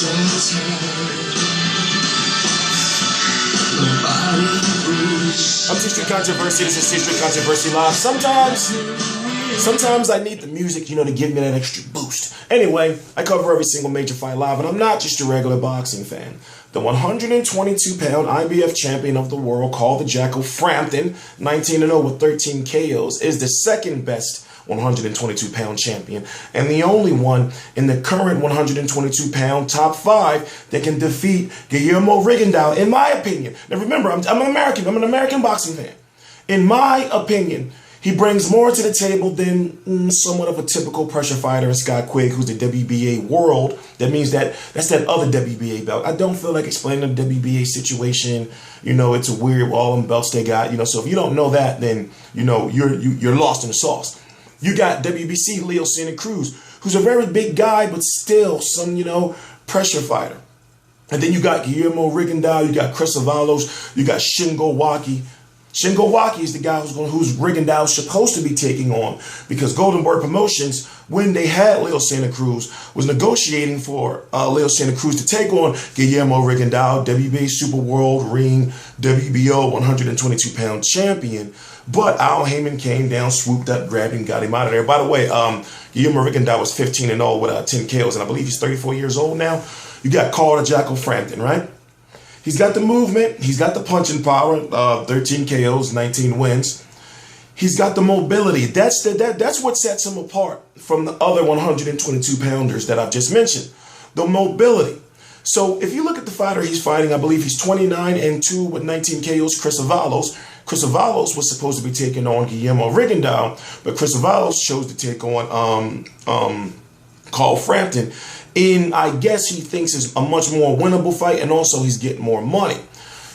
I'm History Controversy. This is History Controversy Live. Sometimes I need the music, to give me that extra boost. Anyway, I cover every single major fight live, and I'm not just a regular boxing fan. The 122-pound IBF champion of the world, called the Jackal, Frampton, 19-0 with 13 KOs, is the second best 122-pound champion, and the only one in the current 122-pound top 5 that can defeat Guillermo Rigondeaux, in my opinion. Now remember, I'm an American. I'm an American boxing fan. In my opinion, he brings more to the table than somewhat of a typical pressure fighter in Scott Quigg, who's the WBA world. That means that's that other WBA belt. I don't feel like explaining the WBA situation. It's a weird, all them belts they got. So if you don't know that, then you're lost in the sauce. You got WBC Leo Santa Cruz, who's a very big guy, but still some, pressure fighter. And then you got Guillermo Rigondeaux, you got Chris Avalos, you got Shingo Waki. Shingo Waki is the guy who's Rigondeaux supposed to be taking on, because Golden Boy Promotions, when they had Leo Santa Cruz, was negotiating for Leo Santa Cruz to take on Guillermo Rigondeaux, WBA Super World Ring WBO 122-pound champion. But Al Heyman came down, swooped up, grabbed him, got him out of there. By the way, Guillermo Rigondeaux was 15-0 with 10 KOs, and I believe he's 34 years old now. You got called a Jackal Frampton, right? He's got the movement. He's got the punching power. 13 KOs, 19 wins. He's got the mobility. That's what sets him apart from the other 122-pounders that I've just mentioned. The mobility. So if you look at the fighter he's fighting, I believe he's 29-2 with 19 KOs, Chris Avalos. Chris Avalos was supposed to be taking on Guillermo Rigondeaux, but Chris Avalos chose to take on Carl Frampton. And I guess he thinks it's a much more winnable fight, and also he's getting more money.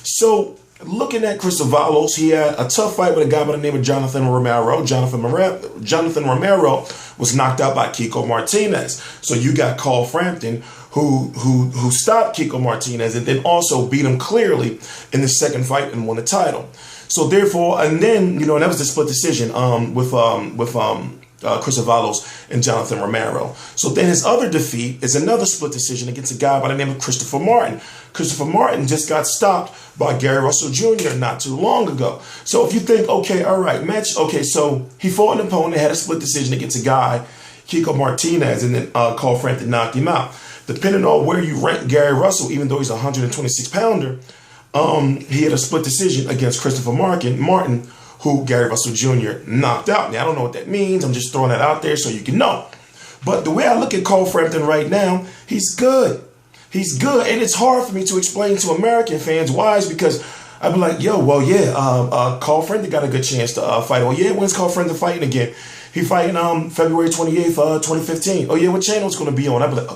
So looking at Chris Avalos, he had a tough fight with a guy by the name of Jonathan Romero. Jonathan Romero was knocked out by Kiko Martinez. So you got Carl Frampton, who stopped Kiko Martinez and then also beat him clearly in the second fight and won the title. So therefore, and then, and that was the split decision with Chris Avalos and Jonathan Romero. So then his other defeat is another split decision against a guy by the name of Christopher Martin. Christopher Martin just got stopped by Gary Russell Jr. not too long ago. So if you think, okay, all right, match, okay, so he fought an opponent, had a split decision against a guy, Kiko Martinez, and then Carl Frampton knocked him out. Depending on where you rank Gary Russell, even though he's a 126-pounder, he had a split decision against Christopher Martin, who Gary Russell Jr. knocked out. Now, I don't know what that means. I'm just throwing that out there so you can know. But the way I look at Carl Frampton right now, he's good. He's good. And it's hard for me to explain to American fans why. Is because I'd be like, yo, well, yeah, Carl Frampton got a good chance to fight. Oh, yeah, when's Carl Frampton fighting again? He fighting February 28th, 2015. Oh, yeah, what channel it's going to be on? I'd be like,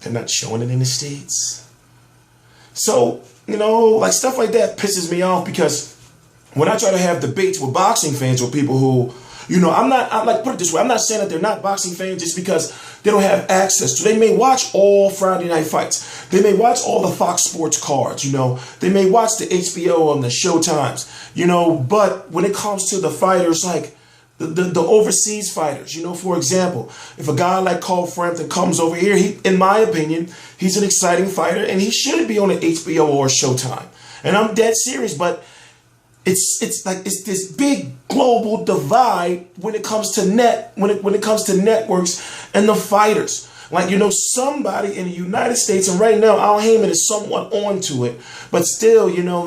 they're not showing it in the States. So, like stuff like that pisses me off, because when I try to have debates with boxing fans, with people who, put it this way, I'm not saying that they're not boxing fans just because they don't have access to. They may watch all Friday night fights. They may watch all the Fox Sports cards, They may watch the HBO and the Showtimes, but when it comes to the fighters, like the overseas fighters, for example, if a guy like Carl Frampton comes over here, in my opinion, he's an exciting fighter, and he shouldn't be on an HBO or Showtime. And I'm dead serious, but it's this big global divide when it comes to when it comes to networks and the fighters. Like, somebody in the United States, and right now Al Heyman is somewhat onto it, but still, the Al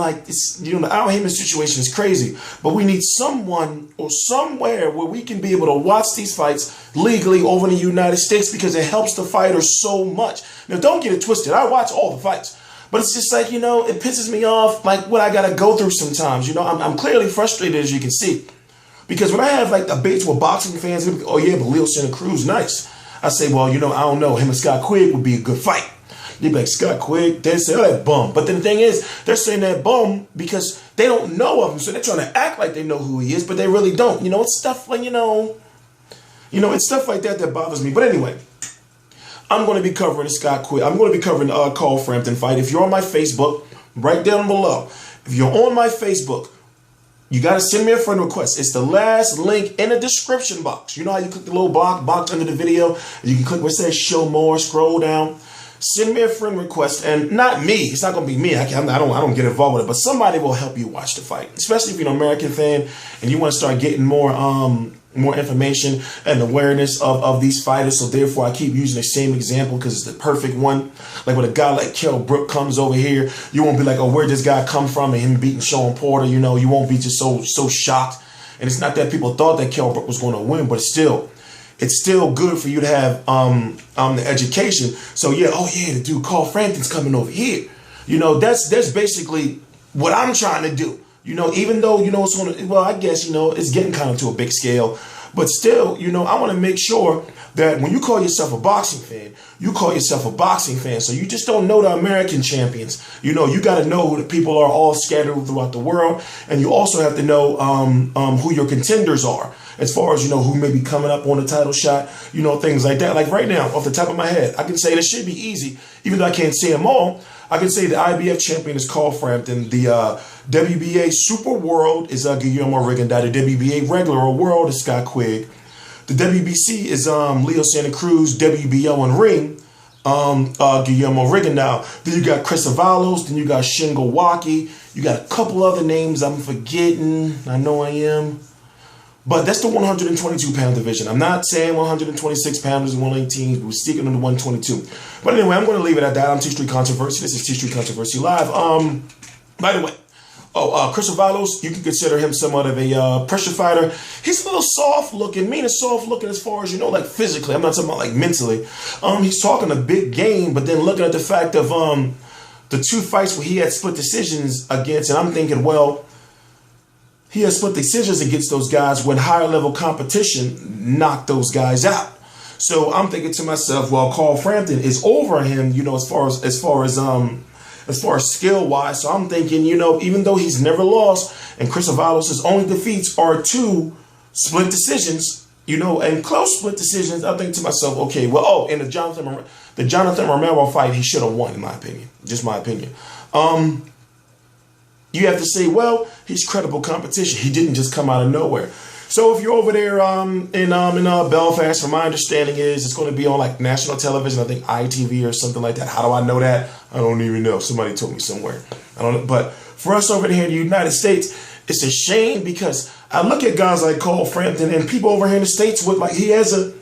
Heyman situation is crazy. But we need someone or somewhere where we can be able to watch these fights legally over in the United States, because it helps the fighters so much. Now, don't get it twisted. I watch all the fights, but it's just like, it pisses me off, like what I got to go through sometimes. I'm clearly frustrated, as you can see, because when I have like debates with boxing fans, oh yeah, but Leo Santa Cruz, nice. I say, well, I don't know. Him and Scott Quigg would be a good fight. They'd be like, Scott Quigg, they'd say, oh, that bum. But then the thing is, they're saying that bum because they don't know of him. So they're trying to act like they know who he is, but they really don't. It's stuff like, it's stuff like that bothers me. But anyway, I'm going to be covering Scott Quigg. I'm going to be covering the Carl Frampton fight. If you're on my Facebook, right down below. If you're on my Facebook, you got to send me a friend request. It's the last link in the description box. You know how you click the little box under the video, and you can click where it says show more, scroll down. Send me a friend request, and not me. It's not going to be me. I don't get involved with it, but somebody will help you watch the fight, especially if you're an American fan and you want to start getting more information and awareness of these fighters. So therefore, I keep using the same example because it's the perfect one. Like when a guy like Kell Brook comes over here, you won't be like, oh, where'd this guy come from? And him beating Sean Porter, you know, you won't be just so shocked. And it's not that people thought that Kell Brook was going to win, but it's still good for you to have the education. So yeah, oh yeah, the dude Carl Frampton's coming over here. You know, that's basically what I'm trying to do. You know, even though, you know, it's on a, well, I guess, you know, it's getting kind of to a big scale, but still, you know, I want to make sure that when you call yourself a boxing fan, you call yourself a boxing fan. So you just don't know the American champions. You know, you got to know who the people are all scattered throughout the world. And you also have to know who your contenders are, as far as, you know, who may be coming up on the title shot, you know, things like that. Like right now, off the top of my head, I can say this should be easy, even though I can't say them all. I can say the IBF champion is Carl Frampton. The WBA Super World is Guillermo Rigondeaux. The WBA Regular World is Scott Quigg. The WBC is Leo Santa Cruz. WBO and Ring, Guillermo Rigondeaux. Then you got Chris Avalos. Then you got Shingo Waki. You got a couple other names I'm forgetting. I know I am. But that's the 122-pound division. I'm not saying 126 pounders and 118. We're sticking on the 122. But anyway, I'm going to leave it at that. I'm T Street Controversy. This is T Street Controversy Live. By the way, Chris Avalos, you can consider him somewhat of a pressure fighter. He's a little soft looking, meaning soft looking as far as, you know, like physically. I'm not talking about like mentally. He's talking a big game, but then looking at the fact of the two fights where he had split decisions against, and I'm thinking, well, he has split decisions against those guys when higher level competition knocked those guys out. So I'm thinking to myself, well, Carl Frampton is over him, you know, as far as skill wise. So I'm thinking, you know, even though he's never lost, and Chris Avalos' only defeats are 2 split decisions, you know, and close split decisions, I think to myself, okay, well, in the Jonathan Romero fight, he should have won, in my opinion. Just my opinion. You have to say, well, he's credible competition. He didn't just come out of nowhere. So if you're over there in Belfast, from my understanding is it's going to be on like national television, I think ITV or something like that. How do I know that? I don't even know. Somebody told me somewhere. I don't know. But for us over here in the United States, it's a shame because I look at guys like Carl Frampton and people over here in the States with like he has a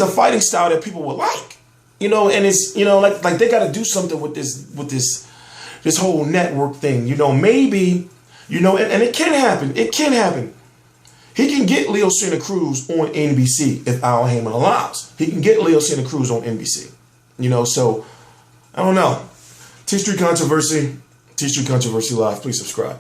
fighting style that people would like, you know, and it's, you know, like they got to do something with this whole network thing, you know, maybe, you know, and it can happen. It can happen. He can get Leo Santa Cruz on NBC if Al Heyman allows. He can get Leo Santa Cruz on NBC, you know, so I don't know. T Street Controversy Live. Please subscribe.